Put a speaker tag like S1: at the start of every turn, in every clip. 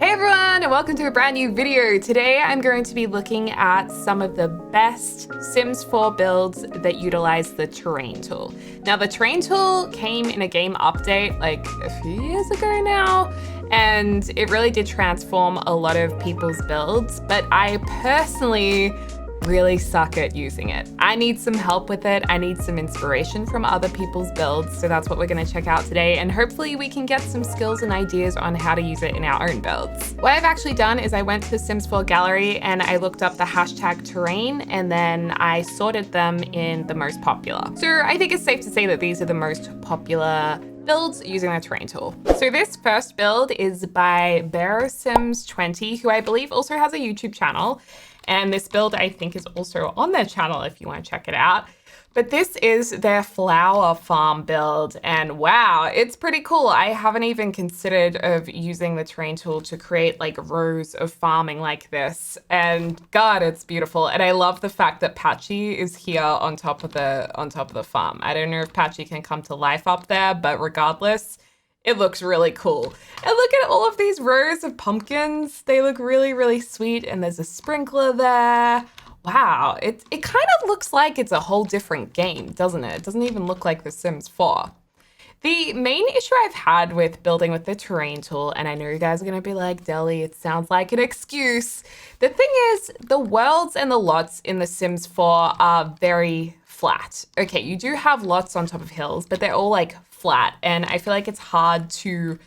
S1: Hey everyone, and welcome to a brand new video. Today I'm going to be looking at some of the best Sims 4 builds that utilize the terrain tool. Now the terrain tool came in a game update like a few years ago now, and it really did transform a lot of people's builds, but I personally really suck at using it. I need some help with it. I need some inspiration from other people's builds. So that's what we're gonna check out today. And hopefully we can get some skills and ideas on how to use it in our own builds. What I've actually done is I went to the Sims 4 gallery and I looked up the hashtag terrain and then I sorted them in the most popular. So I think it's safe to say that these are the most popular builds using the terrain tool. So this first build is by BearSims20, who I believe also has a YouTube channel. And this build, I think, is also on their channel if you want to check it out. But this is their flower farm build. And wow, it's pretty cool. I haven't even considered of using the terrain tool to create like rows of farming like this. And God, it's beautiful. And I love the fact that Patchy is here on top of the farm. I don't know if Patchy can come to life up there, but regardless, it looks really cool. And look at all of these rows of pumpkins. They look really, really sweet. And there's a sprinkler there. Wow, it kind of looks like it's a whole different game, doesn't it? It doesn't even look like The Sims 4. The main issue I've had with building with the terrain tool, and I know you guys are gonna be like, Deli, it sounds like an excuse. The thing is, the worlds and the lots in The Sims 4 are very flat. Okay, you do have lots on top of hills, but they're all like flat, and I feel like it's hard to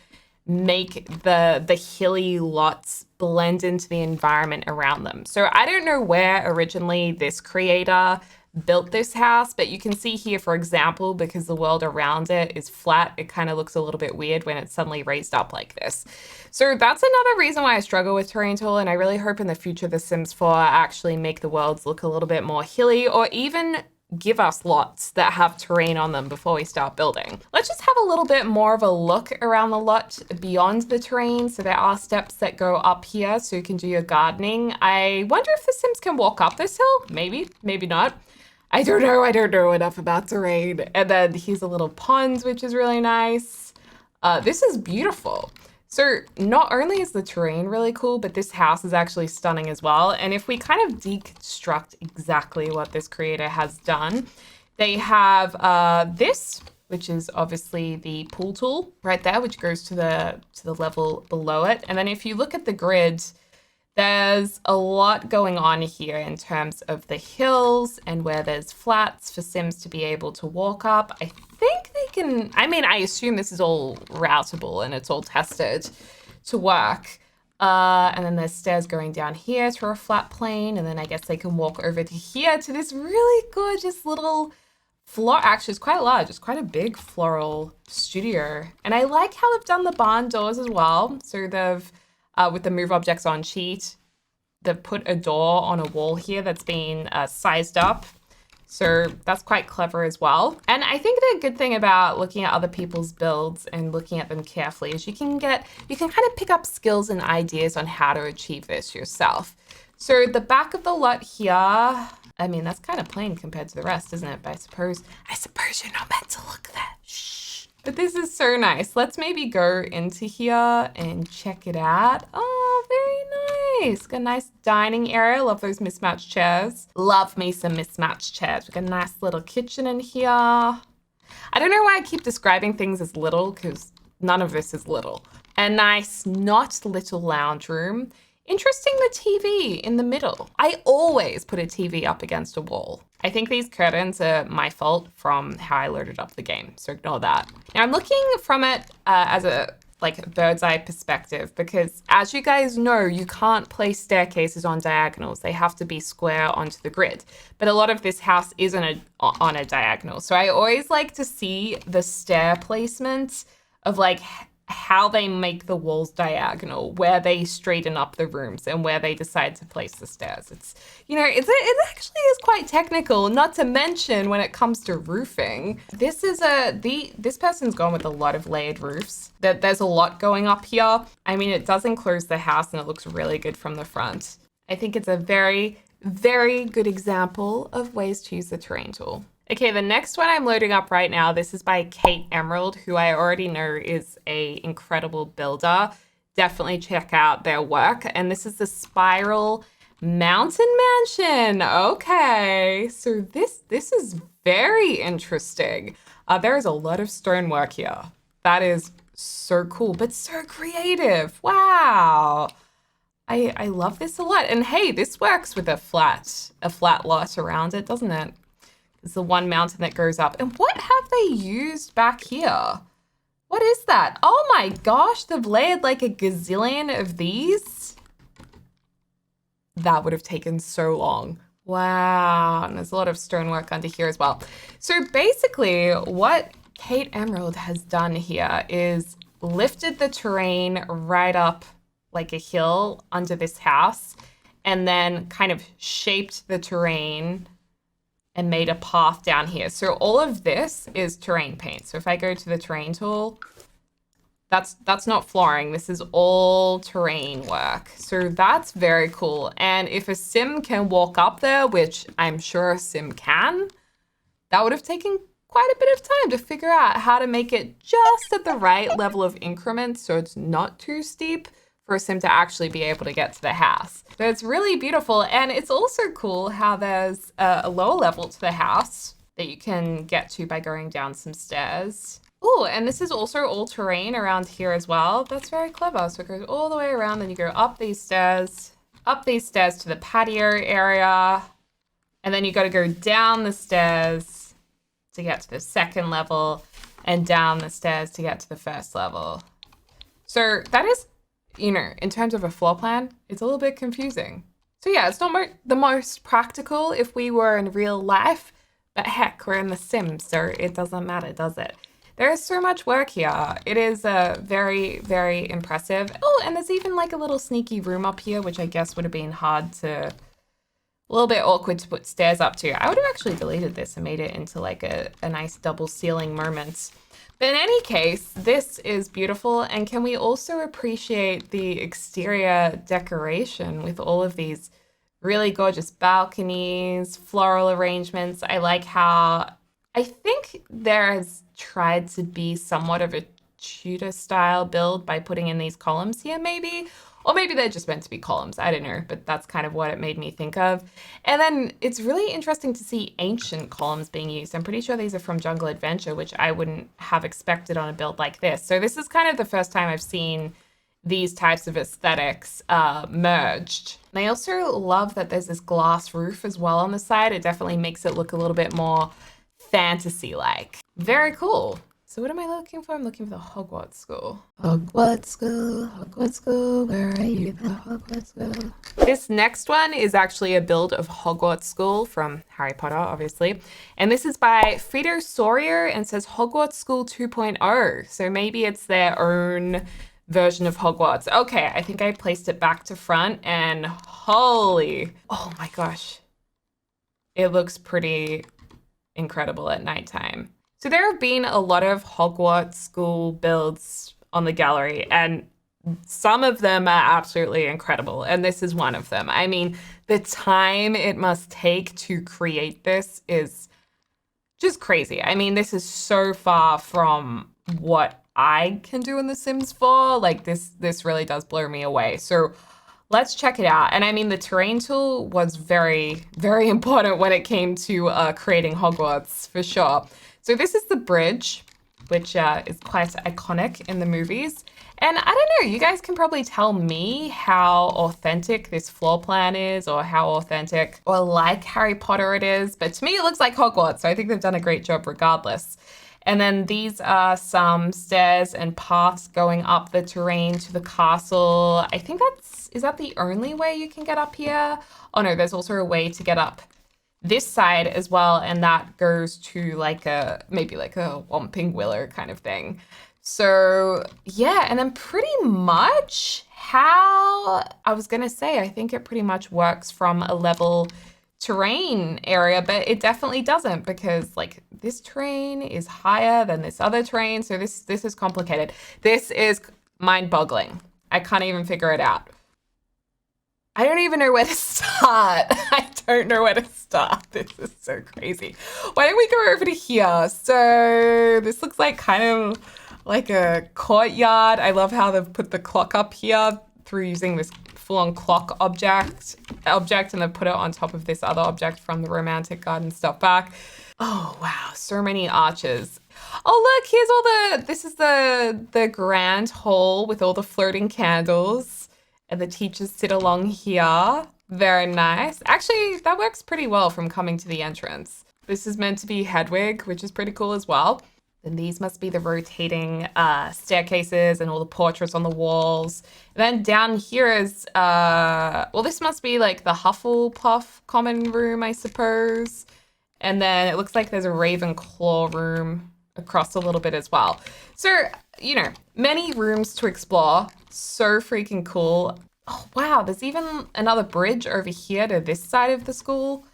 S1: make the hilly lots blend into the environment around them. So I don't know where originally this creator built this house, but you can see here, for example, because the world around it is flat, it kind of looks a little bit weird when it's suddenly raised up like this. So that's another reason why I struggle with terrain tool, and I really hope in the future The Sims 4 actually make the worlds look a little bit more hilly, or even give us lots that have terrain on them before we start building. Let's just have a little bit more of a look around the lot beyond the terrain. So there are steps that go up here so you can do your gardening. I wonder if the Sims can walk up this hill? Maybe, maybe not. I don't know enough about terrain. And then here's a little pond, which is really nice. This is beautiful. So not only is the terrain really cool, but this house is actually stunning as well. And if we kind of deconstruct exactly what this creator has done, they have this, which is obviously the pool tool right there, which goes to the level below it. And then if you look at the grid, there's a lot going on here in terms of the hills and where there's flats for Sims to be able to walk up. I think they can, I assume this is all routable and it's all tested to work. And then there's stairs going down here to a flat plane. And then I guess they can walk over to here to this really gorgeous little floor. Actually, it's quite large. It's quite a big floral studio. And I like how they've done the barn doors as well. So they've, with the move objects on sheet, they've put a door on a wall here that's been sized up. So that's quite clever as well. And I think the good thing about looking at other people's builds and looking at them carefully is you can kind of pick up skills and ideas on how to achieve this yourself. So the back of the lot here, that's kind of plain compared to the rest, isn't it? But I suppose you're not meant to look there. Shh. But this is so nice. Let's maybe go into here and check it out. Oh, very nice. Got a nice dining area. Love those mismatched chairs. Love me some mismatched chairs. We've got a nice little kitchen in here. I don't know why I keep describing things as little, because none of this is little. A nice, not little lounge room. Interesting, the TV in the middle. I always put a TV up against a wall. I think these curtains are my fault from how I loaded up the game, so ignore that. Now I'm looking from it as a bird's eye perspective, because as you guys know, you can't place staircases on diagonals. They have to be square onto the grid. But a lot of this house is on a diagonal. So I always like to see the stair placement of how they make the walls diagonal, where they straighten up the rooms and where they decide to place the stairs. It actually is quite technical, not to mention when it comes to roofing. This person's gone with a lot of layered roofs. There's a lot going up here. It does enclose the house and it looks really good from the front. I think it's a very, very good example of ways to use the terrain tool. Okay, the next one I'm loading up right now, this is by Kate Emerald, who I already know is an incredible builder. definitely check out their work. And this is the Spiral Mountain Mansion. Okay, so this is very interesting. There is a lot of stonework here. That is so cool, but so creative. Wow. I love this a lot. And hey, this works with a flat lot around it, doesn't it? It's the one mountain that goes up. And what have they used back here? What is that? Oh my gosh, they've layered like a gazillion of these. That would have taken so long. Wow, and there's a lot of stonework under here as well. So basically what Kate Emerald has done here is lifted the terrain right up like a hill under this house and then kind of shaped the terrain and made a path down here. So all of this is terrain paint. So if I go to the terrain tool, that's not flooring. This is all terrain work. So that's very cool. And if a sim can walk up there, which I'm sure a sim can, that would have taken quite a bit of time to figure out how to make it just at the right level of increment so it's not too steep for a sim to actually be able to get to the house. So it's really beautiful. And it's also cool how there's a lower level to the house that you can get to by going down some stairs. Oh, and this is also all terrain around here as well. That's very clever. So it goes all the way around, then you go up these stairs to the patio area. And then you got to go down the stairs to get to the second level and down the stairs to get to the first level. So that is, you know, in terms of a floor plan, it's a little bit confusing. So yeah, it's not the most practical if we were in real life, but heck, we're in The Sims, so it doesn't matter, does it? There is so much work here. It is very, very impressive. Oh, and there's even like a little sneaky room up here, which I guess would have been a little bit awkward to put stairs up to. I would have actually deleted this and made it into like a nice double ceiling moment. But in any case, this is beautiful. And can we also appreciate the exterior decoration with all of these really gorgeous balconies, floral arrangements? I like how I think there's tried to be somewhat of a Tudor style build by putting in these columns here maybe, or maybe they're just meant to be columns. I don't know, but that's kind of what it made me think of. And then it's really interesting to see ancient columns being used. I'm pretty sure these are from Jungle Adventure, which I wouldn't have expected on a build like this. So this is kind of the first time I've seen these types of aesthetics merged. And I also love that there's this glass roof as well on the side. It definitely makes it look a little bit more fantasy-like. Very cool. So what am I looking for? I'm looking for the Hogwarts School. Hogwarts School, where are you? The Hogwarts School. This next one is actually a build of Hogwarts School from Harry Potter, obviously. And this is by Frito Sawyer and says Hogwarts School 2.0. So maybe it's their own version of Hogwarts. Okay, I think I placed it back to front and holy, oh my gosh. It looks pretty incredible at nighttime. So there have been a lot of Hogwarts School builds on the gallery, and some of them are absolutely incredible, and this is one of them. I mean, the time it must take to create this is just crazy. I mean, this is so far from what I can do in The Sims 4. Like, this really does blow me away. So let's check it out. And I mean, the terrain tool was very, very important when it came to creating Hogwarts, for sure. So this is the bridge, which is quite iconic in the movies. And I don't know, you guys can probably tell me how authentic this floor plan is, or how authentic or like Harry Potter it is. But to me, it looks like Hogwarts, so I think they've done a great job regardless. And then these are some stairs and paths going up the terrain to the castle. I think is that the only way you can get up here? Oh no, there's also a way to get up this side as well, and that goes to maybe like a Whomping Willow kind of thing. So yeah, and then pretty much how I was gonna say, I think it pretty much works from a level terrain area, but it definitely doesn't, because like this terrain is higher than this other terrain. So this is complicated. This is mind-boggling. I can't even figure it out. I don't even know where to start. I don't know where to start. This is so crazy. Why don't we go over to here? So this looks like kind of like a courtyard. I love how they've put the clock up here through using this full-on clock object, and they've put it on top of this other object from the romantic garden stuff back. Oh, wow. So many arches. Oh, look, here's all this is the grand hall with all the floating candles, and the teachers sit along here. Very nice. Actually, that works pretty well from coming to the entrance. This is meant to be Hedwig, which is pretty cool as well. Then these must be the rotating staircases and all the portraits on the walls. And then down here is, well, this must be like the Hufflepuff common room, I suppose. And then it looks like there's a Ravenclaw room across a little bit as well. So, you know, many rooms to explore. So freaking cool. Oh, wow, there's even another bridge over here to this side of the school.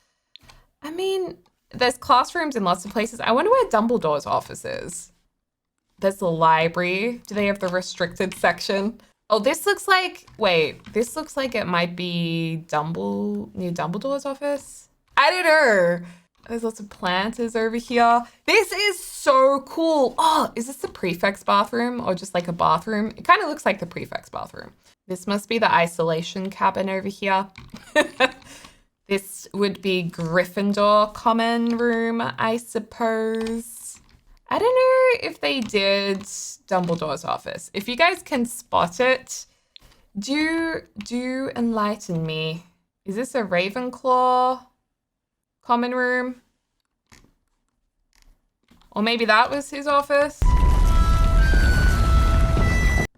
S1: I mean, there's classrooms in lots of places. I wonder where Dumbledore's office is. There's the library. Do they have the restricted section? Oh, this looks like, wait, this looks like it might be near Dumbledore's office. I don't know. There's lots of planters over here. This is so cool. Oh, is this the prefect's bathroom or just like a bathroom? It kind of looks like the prefect's bathroom. This must be the isolation cabin over here. This would be Gryffindor common room, I suppose. I don't know if they did Dumbledore's office. If you guys can spot it, do enlighten me. Is this a Ravenclaw common room? Or maybe that was his office.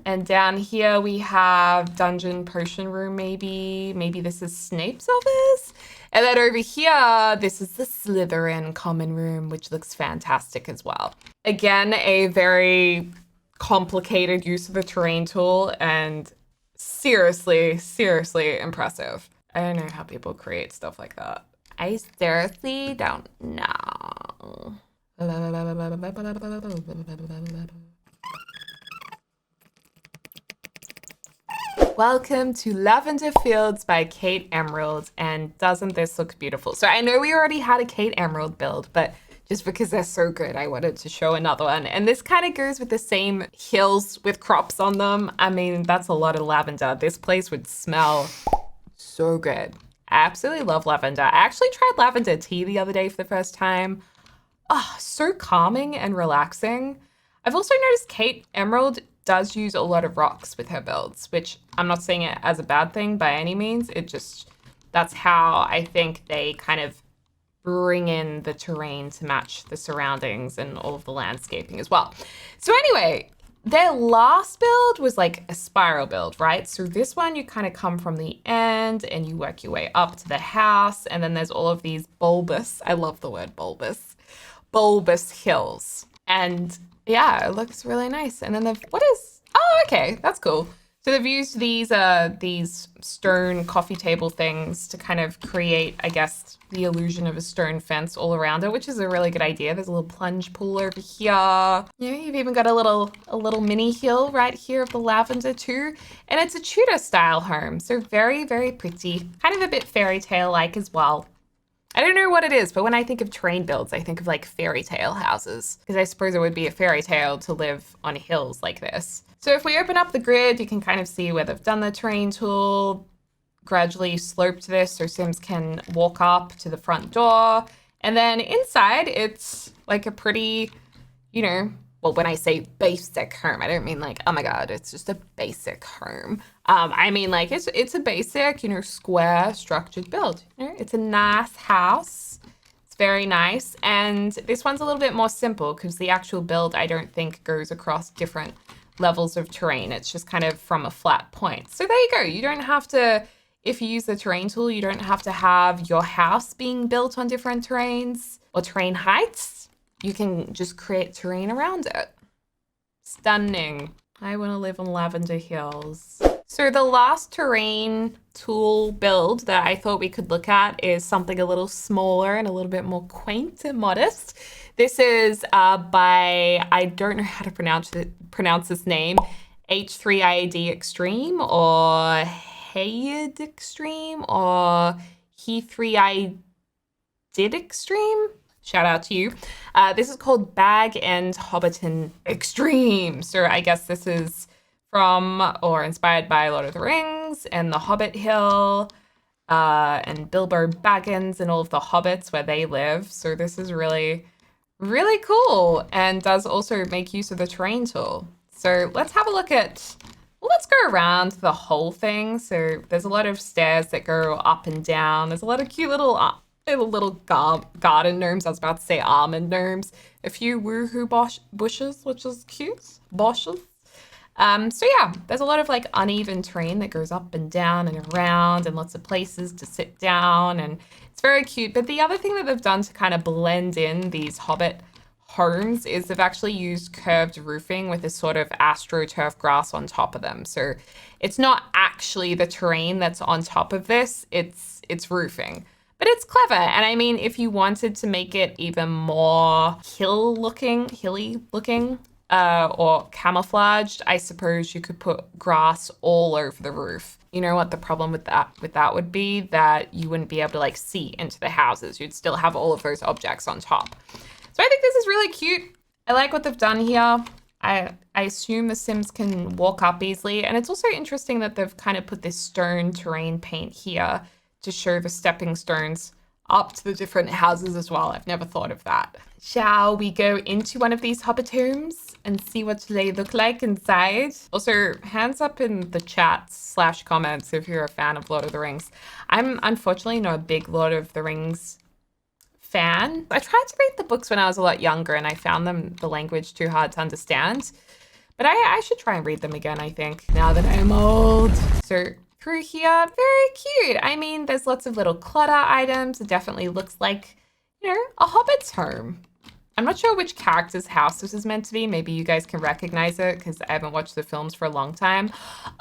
S1: And down here we have dungeon potion room, maybe. Maybe this is Snape's office. And then over here, this is the Slytherin common room, which looks fantastic as well. Again, a very complicated use of the terrain tool and seriously, seriously impressive. I don't know how people create stuff like that. I seriously don't know. Welcome to Lavender Fields by Kate Emerald, and doesn't this look beautiful? So I know we already had a Kate Emerald build, but just because they're so good, I wanted to show another one. And this kind of goes with the same hills with crops on them. I mean, that's a lot of lavender. This place would smell so good. I absolutely love lavender. I actually tried lavender tea the other day for the first time. Oh, so calming and relaxing. I've also noticed Kate Emerald does use a lot of rocks with her builds, which I'm not saying it as a bad thing by any means. That's how I think they kind of bring in the terrain to match the surroundings and all of the landscaping as well. So anyway, their last build was like a spiral build, right? So this one, you kind of come from the end and you work your way up to the house. And then there's all of these bulbous, I love the word bulbous hills. And yeah, it looks really nice. And then oh, okay, that's cool. So they've used these stone coffee table things to kind of create, I guess, the illusion of a stone fence all around it, which is a really good idea. There's a little plunge pool over here. Yeah, you've even got a little mini hill right here of the lavender too. And it's a Tudor style home. So very, very pretty. Kind of a bit fairy tale-like as well. I don't know what it is, but when I think of terrain builds, I think of like fairy tale houses, because I suppose it would be a fairy tale to live on hills like this. So if we open up the grid, you can kind of see where they've done the terrain tool, gradually sloped this so Sims can walk up to the front door. And then inside, it's like a pretty, well, when I say basic home, I don't mean like, oh my God, it's just a basic home. I mean like it's a basic, square structured build. It's a nice house. It's very nice. And this one's a little bit more simple because the actual build, I don't think, goes across different levels of terrain. It's just kind of from a flat point. So there you go. You don't have to, if you use the terrain tool, you don't have to have your house being built on different terrains or terrain heights. You can just create terrain around it. Stunning. I want to live on Lavender Hills. So the last terrain tool build that I thought we could look at is something a little smaller and a little bit more quaint and modest. This is by, I don't know how to pronounce this name, H3IAD Extreme or Hayed Extreme or He3I Did Extreme. shout out to you. This is called Bag and Hobbiton Extreme. So I guess this is from or inspired by Lord of the Rings and the Hobbit Hill, and Bilbo Baggins and all of the hobbits where they live. So this is really, really cool and does also make use of the terrain tool. So let's have a look at, well, let's go around the whole thing. So there's a lot of stairs that go up and down. There's a lot of cute little garden gnomes. I was about to say almond gnomes. A few woohoo bushes, which is cute. Bushes. So yeah, there's a lot of like uneven terrain that goes up and down and around and lots of places to sit down, and it's very cute. But the other thing that they've done to kind of blend in these hobbit homes is they've actually used curved roofing with this sort of astroturf grass on top of them. So it's not actually the terrain that's on top of this, it's roofing. But it's clever. And I mean, if you wanted to make it even more hilly looking, or camouflaged, I suppose you could put grass all over the roof. You know what the problem with that would be? That you wouldn't be able to like see into the houses. You'd still have all of those objects on top. So I think this is really cute. I like what they've done here. I assume the Sims can walk up easily. And it's also interesting that they've kind of put this stone terrain paint here to show the stepping stones up to the different houses as well. I've never thought of that. Shall we go into one of these hobbit homes and see what they look like inside? Also, hands up in the chat/comments if you're a fan of Lord of the Rings. I'm unfortunately not a big Lord of the Rings fan. I tried to read the books when I was a lot younger and I found the language too hard to understand. But I should try and read them again, I think, now that I'm old. So through here, very cute. I mean, there's lots of little clutter items. It definitely looks like, you know, a hobbit's home. I'm not sure which character's house this is meant to be. Maybe you guys can recognize it because I haven't watched the films for a long time.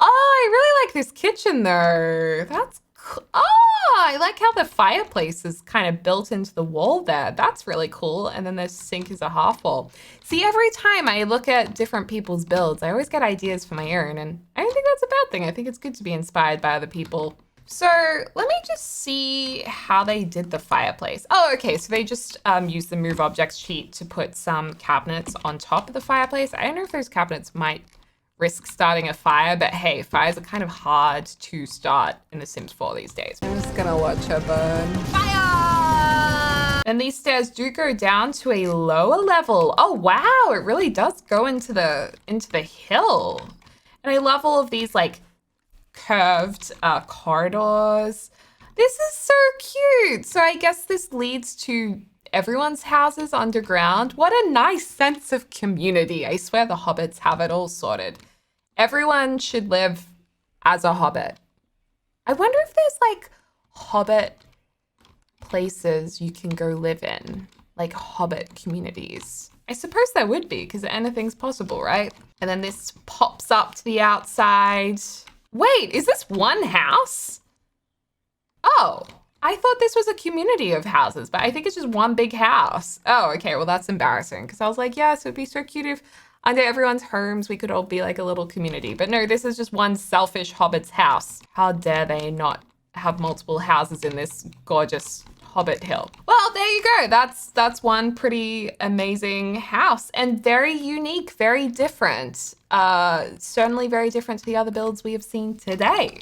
S1: Oh, I really like this kitchen though. That's cool. Oh, I like how the fireplace is kind of built into the wall there. That's really cool. And then the sink is a half wall. See, every time I look at different people's builds, I always get ideas for my own. And I don't think that's a bad thing. I think it's good to be inspired by other people. So let me just see how they did the fireplace. Oh, okay. So they just used the move objects sheet to put some cabinets on top of the fireplace. I don't know if those cabinets might risk starting a fire, but hey, fires are kind of hard to start in The Sims 4 these days. I'm just gonna watch her burn. Fire! And these stairs do go down to a lower level. Oh wow, it really does go into the hill. And I love all of these like curved corridors. This is so cute. So I guess this leads to everyone's houses underground. What a nice sense of community. I swear the hobbits have it all sorted. Everyone should live as a hobbit. I wonder if there's like hobbit places you can go live in, like hobbit communities. I suppose there would be because anything's possible, right? And then this pops up to the outside. Wait, is this one house? Oh, I thought this was a community of houses, but I think it's just one big house. Oh, okay, well that's embarrassing because I was like, yes, it would be so cute if under everyone's homes we could all be like a little community. But no, this is just one selfish hobbit's house. How dare they not have multiple houses in this gorgeous hobbit hill? Well, there you go. That's one pretty amazing house and very unique, very different. Certainly very different to the other builds we have seen today.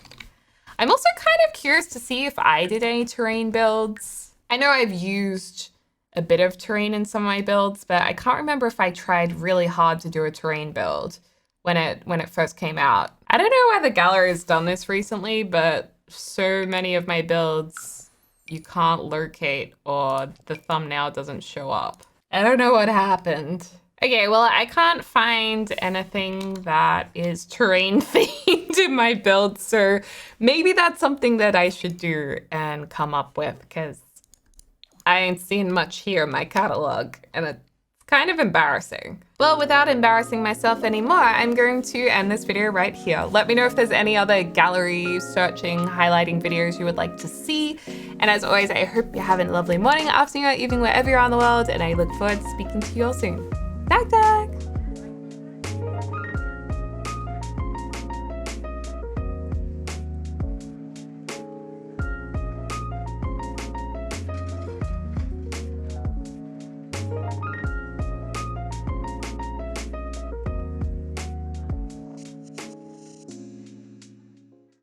S1: I'm also kind of curious to see if I did any terrain builds. I know I've used a bit of terrain in some of my builds, but I can't remember if I tried really hard to do a terrain build when it first came out. I don't know whether Gallery has done this recently, but so many of my builds you can't locate or the thumbnail doesn't show up. I don't know what happened. Okay, well, I can't find anything that is terrain themed in my build, so maybe that's something that I should do and come up with, because I ain't seen much here in my catalog, and it's kind of embarrassing. Well, without embarrassing myself anymore, I'm going to end this video right here. Let me know if there's any other gallery searching, highlighting videos you would like to see. And as always, I hope you're having a lovely morning, afternoon, or evening, wherever you are in the world, and I look forward to speaking to you all soon. Dag dag!